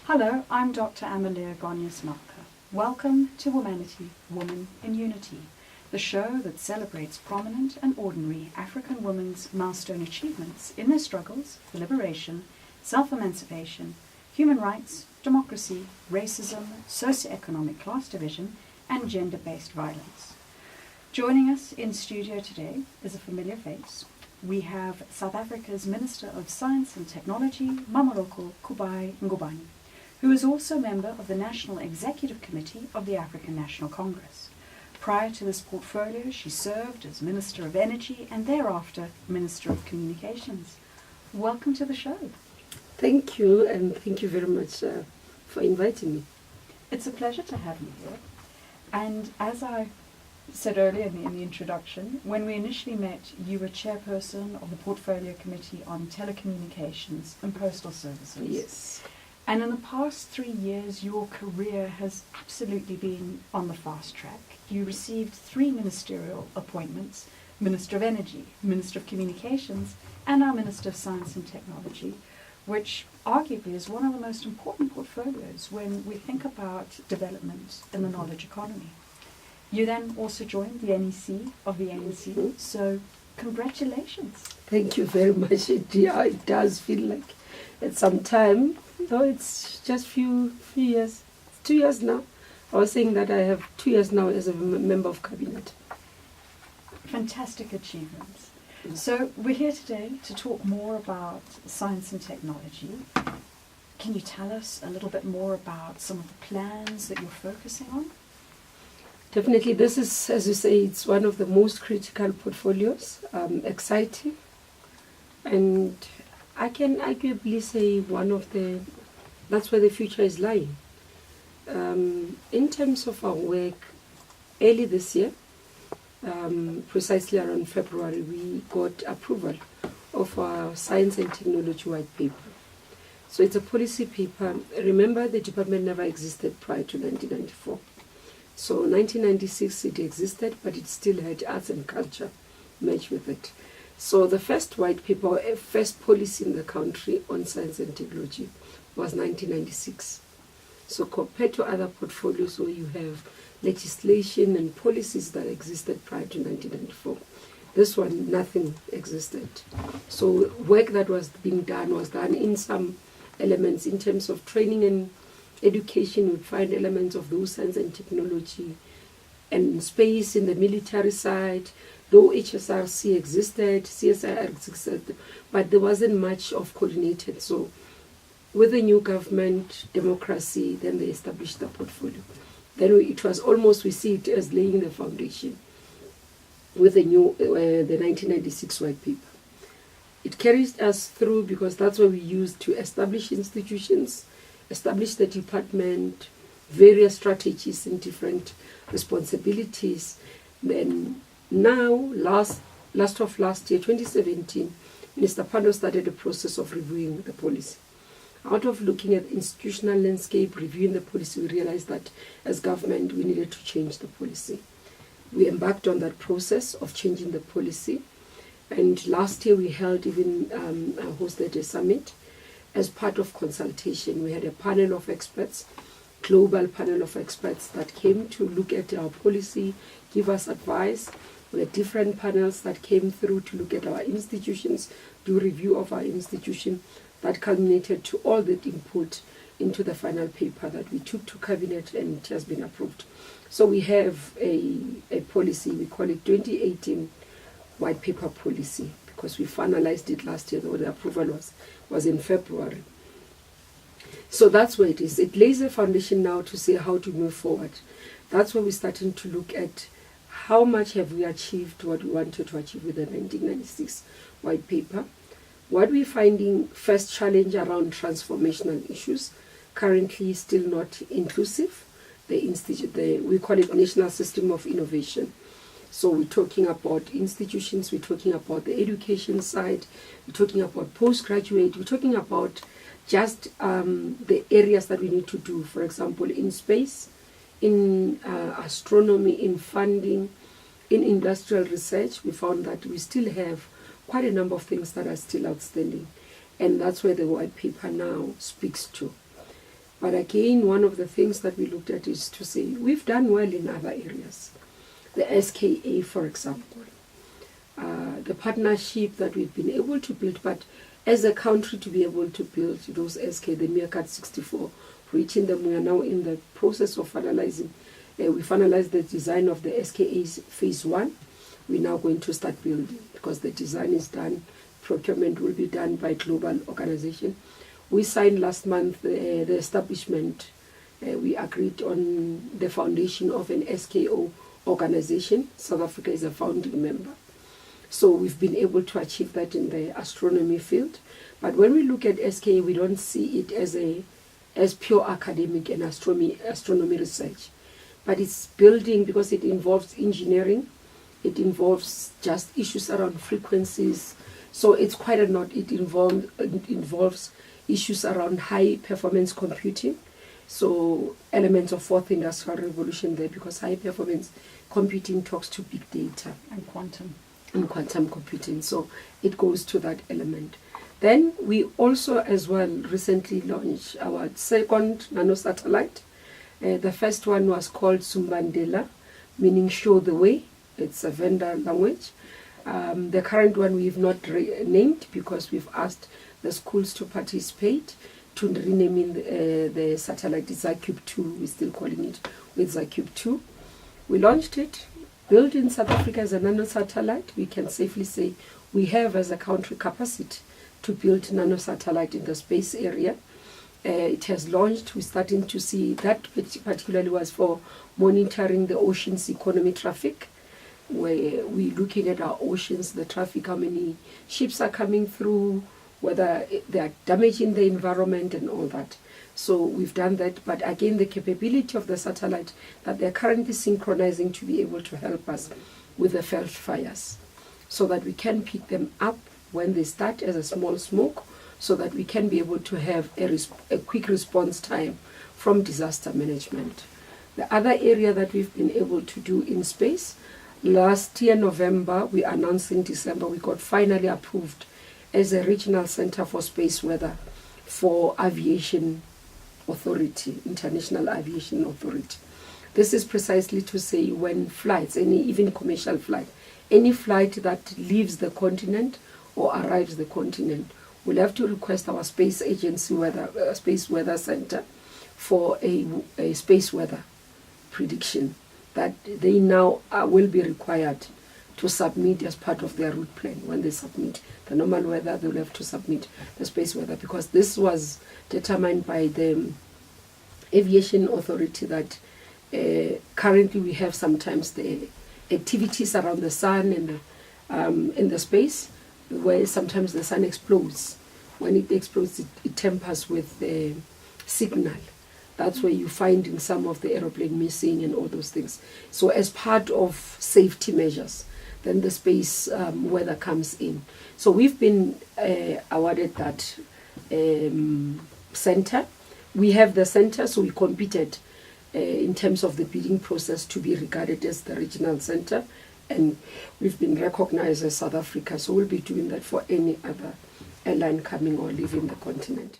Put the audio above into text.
Hello, I'm Dr Amaleya Goneos-Malka. Welcome to Womanity, Woman in Unity, the show that celebrates prominent and ordinary African women's milestone achievements in their struggles for liberation, self-emancipation, human rights, democracy, racism, socioeconomic class division, and gender-based violence. Joining us in studio today is a familiar face. We have South Africa's Minister of Science and Technology, Mmamoloko Kubayi-Ngubane, who is also member of the National Executive Committee of the African National Congress. Prior to this portfolio, she served as Minister of Energy and thereafter Minister of Communications. Welcome to the show. Thank you, and thank you very much for inviting me. It's a pleasure to have you here. And as I said earlier in the introduction, when we initially met, you were chairperson of the Portfolio Committee on Telecommunications and Postal Services. Yes. And in the past 3 years, your career has absolutely been on the fast track. You received 3 ministerial appointments: Minister of Energy, Minister of Communications, and our Minister of Science and Technology, which arguably is one of the most important portfolios when we think about development in the knowledge economy. You then also joined the NEC of the ANC, so congratulations. Thank you very much. It does feel like it's some time. No, it's just few years. 2 years now. I was saying that I have 2 years now as a member of cabinet. Fantastic achievements. So we're here today to talk more about science and technology. Can you tell us a little bit more about some of the plans that you're focusing on? Definitely, this is, as you say, it's one of the most critical portfolios, exciting, and I can arguably say that's where the future is lying. In terms of our work, early this year, precisely around February, we got approval of our Science and Technology White Paper. So it's a policy paper. Remember, the department never existed prior to 1994. So 1996 it existed, but it still had arts and culture merged with it. So the first white paper, first policy in the country on science and technology was 1996. So compared to other portfolios where you have legislation and policies that existed prior to 1994, this one, nothing existed. So work that was being done was done in some elements in terms of training and education. Would find elements of those science and technology and space in the military side, though HSRC existed, CSIR existed, but there wasn't much of coordinated. So with the new government, democracy, then they established the portfolio. Then it was almost, we see it as laying the foundation with the 1996 white paper. It carries us through because that's what we used to establish institutions, establish the department, various strategies and different responsibilities. Then now, last of last year, 2017, Minister Pandor started the process of reviewing the policy. Out of looking at the institutional landscape, reviewing the policy, we realized that as government, we needed to change the policy. We embarked on that process of changing the policy. And last year we hosted a summit. As part of consultation, we had a panel of experts, global panel of experts that came to look at our policy, give us advice. We had different panels that came through to look at our institutions, do review of our institution, that culminated to all that input into the final paper that we took to cabinet, and it has been approved. So we have a policy, we call it 2018 White Paper Policy, because we finalized it last year, though the approval was in February. So that's where it is. It lays a foundation now to see how to move forward. That's where we're starting to look at how much have we achieved what we wanted to achieve with the 1996 white paper. What we're finding, first challenge around transformational issues, currently still not inclusive. We call it National System of Innovation. So we're talking about institutions, we're talking about the education side, we're talking about postgraduate, we're talking about just the areas that we need to do, for example, in space, in astronomy, in funding, in industrial research. We found that we still have quite a number of things that are still outstanding. And that's where the white paper now speaks to. But again, one of the things that we looked at is to say we've done well in other areas. The SKA, for example, the partnership that we've been able to build, but as a country to be able to build those SK, the Meerkat 64, reaching them, we are now in the process of finalizing. We finalized the design of the SKA's phase 1. We're now going to start building because the design is done. Procurement will be done by global organization. We signed last month the establishment. We agreed on the foundation of an SKO organization. South Africa is a founding member. So we've been able to achieve that in the astronomy field. But when we look at SKA, we don't see it as pure academic and astronomy research. But it's building because it involves engineering. It involves just issues around frequencies. So it's quite a lot. It involves issues around high performance computing. So elements of fourth industrial revolution there, because high performance computing talks to big data. And quantum. And quantum computing. So it goes to that element. Then we also as well recently launched our second nanosatellite. The first one was called Sumbandela, meaning show the way. It's a Venda language. The current one we've not named because we've asked the schools to participate to renaming the satellite. It's ZyCube 2, we're still calling it with ZyCube 2. We launched it, built in South Africa as a nanosatellite. We can safely say we have as a country capacity to build nanosatellite in the space area. It has launched. We're starting to see that particularly was for monitoring the ocean's economy traffic, where we're looking at our oceans, the traffic, how many ships are coming through, whether they are damaging the environment and all that. So we've done that, but again, the capability of the satellite that they're currently synchronizing to be able to help us with the felt fires, so that we can pick them up when they start as a small smoke, so that we can be able to have a quick response time from disaster management. The other area that we've been able to do in space, last year November, we announced in December, we got finally approved as a regional center for space weather for aviation authority, International Aviation Authority. This is precisely to say when flights, even commercial flight, any flight that leaves the continent or arrives the continent, will have to request our space agency space weather center for a space weather prediction that they now will be required to submit as part of their route plan. When they submit the normal weather, they will have to submit the space weather, because this was determined by the aviation authority that currently we have sometimes the activities around the sun and in the space, where sometimes the sun explodes. When it explodes, it tampers with the signal. That's where you find in some of the aeroplane missing and all those things. So as part of safety measures, then the space weather comes in. So we've been awarded that center. We have the center, so we competed in terms of the bidding process to be regarded as the regional center, and we've been recognized as South Africa, so we'll be doing that for any other airline coming or leaving the continent.